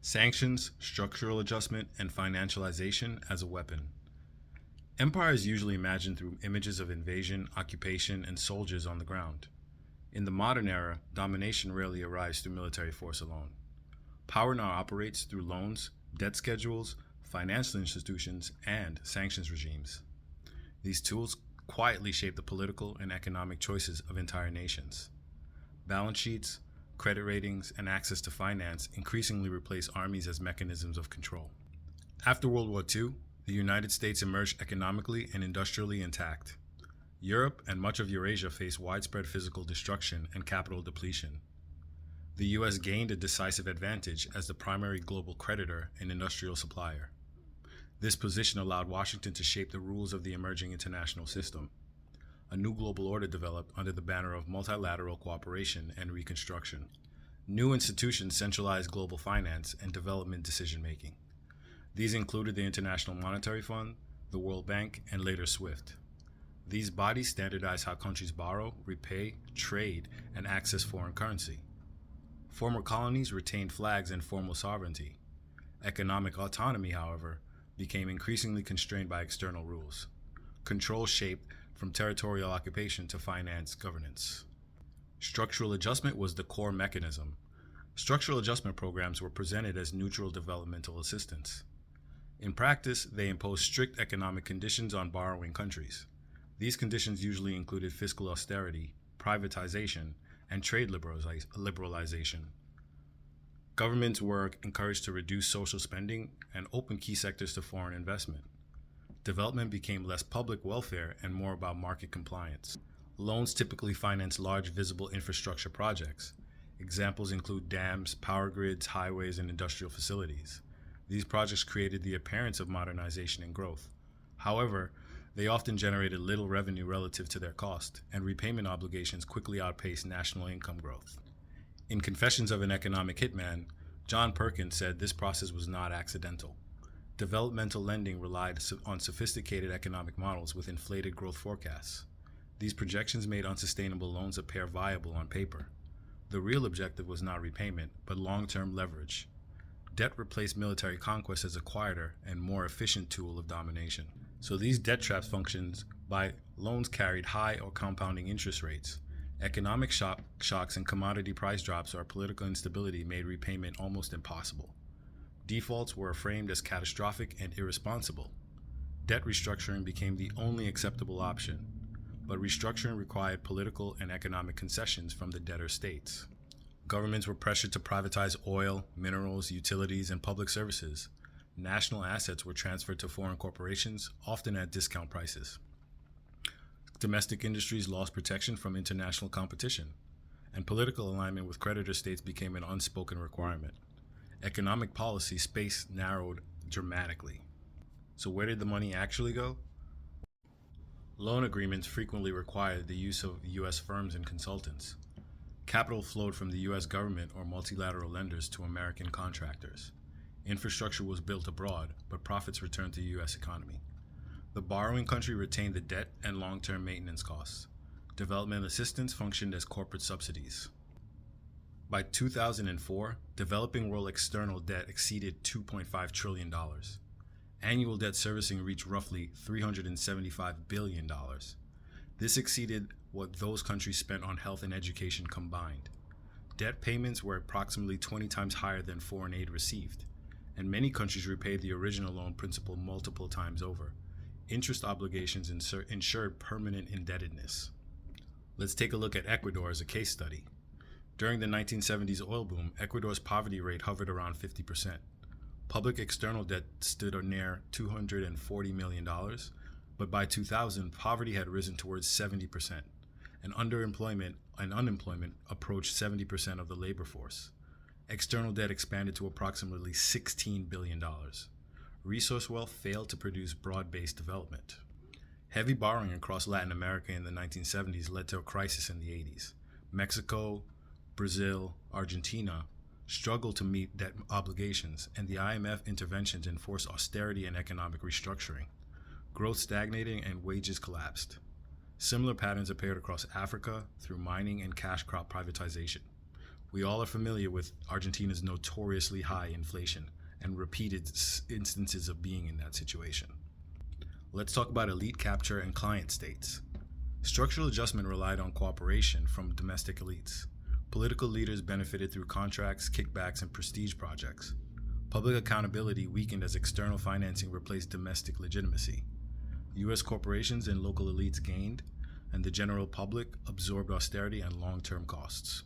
Sanctions, structural adjustment, and financialization as a weapon. Empire is usually imagined through images of invasion, occupation, and soldiers on the ground. In the modern era, domination rarely arrives through military force alone. Power now operates through loans, debt schedules, financial institutions, and sanctions regimes. These tools quietly shape the political and economic choices of entire nations. Balance sheets, credit ratings, and access to finance increasingly replace armies as mechanisms of control. After World War II, the United States emerged economically and industrially intact. Europe and much of Eurasia faced widespread physical destruction and capital depletion. The US gained a decisive advantage as the primary global creditor and industrial supplier. This position allowed Washington to shape the rules of the emerging international system. A new global order developed under the banner of multilateral cooperation and reconstruction. New institutions centralized global finance and development decision-making. These included the International Monetary Fund, the World Bank, and later SWIFT. These bodies standardized how countries borrow, repay, trade, and access foreign currency. Former colonies retained flags and formal sovereignty. Economic autonomy, however, became increasingly constrained by external rules. Control shaped from territorial occupation to finance governance. Structural adjustment was the core mechanism. Structural adjustment programs were presented as neutral developmental assistance. In practice, they imposed strict economic conditions on borrowing countries. These conditions usually included fiscal austerity, privatization, and trade liberalization. Governments were encouraged to reduce social spending and open key sectors to foreign investment. Development became less public welfare and more about market compliance. Loans typically finance large visible infrastructure projects. Examples include dams, power grids, highways, and industrial facilities. These projects created the appearance of modernization and growth. However, they often generated little revenue relative to their cost, and repayment obligations quickly outpaced national income growth. In Confessions of an Economic Hitman, John Perkins said this process was not accidental. Developmental lending relied on sophisticated economic models with inflated growth forecasts. These projections made unsustainable loans appear viable on paper. The real objective was not repayment, but long-term leverage. Debt replaced military conquest as a quieter and more efficient tool of domination. So these debt traps functioned by loans carried high or compounding interest rates. Economic shocks and commodity price drops or political instability made repayment almost impossible. Defaults were framed as catastrophic and irresponsible. Debt restructuring became the only acceptable option, but restructuring required political and economic concessions from the debtor states. Governments were pressured to privatize oil, minerals, utilities, and public services. National assets were transferred to foreign corporations, often at discount prices. Domestic industries lost protection from international competition, and political alignment with creditor states became an unspoken requirement. Economic policy space narrowed dramatically. So where did the money actually go? Loan agreements frequently required the use of U.S. firms and consultants. Capital flowed from the U.S. government or multilateral lenders to American contractors. Infrastructure was built abroad, but profits returned to the U.S. economy. The borrowing country retained the debt and long-term maintenance costs. Development assistance functioned as corporate subsidies. By 2004, developing world external debt exceeded $2.5 trillion. Annual debt servicing reached roughly $375 billion. This exceeded what those countries spent on health and education combined. Debt payments were approximately 20 times higher than foreign aid received, and many countries repaid the original loan principal multiple times over. Interest obligations ensured permanent indebtedness. Let's take a look at Ecuador as a case study. During the 1970s oil boom, Ecuador's poverty rate hovered around 50%. Public external debt stood near $240 million, but by 2000, poverty had risen towards 70%, and underemployment and unemployment approached 70% of the labor force. External debt expanded to approximately $16 billion. Resource wealth failed to produce broad-based development. Heavy borrowing across Latin America in the 1970s led to a crisis in the 80s. Mexico, Brazil, Argentina struggled to meet debt obligations, and the IMF interventions enforced austerity and economic restructuring. Growth stagnated and wages collapsed. Similar patterns appeared across Africa through mining and cash crop privatization. We all are familiar with Argentina's notoriously high inflation and repeated instances of being in that situation. Let's talk about elite capture and client states. Structural adjustment relied on cooperation from domestic elites. Political leaders benefited through contracts, kickbacks, and prestige projects. Public accountability weakened as external financing replaced domestic legitimacy. U.S. corporations and local elites gained, and the general public absorbed austerity and long-term costs.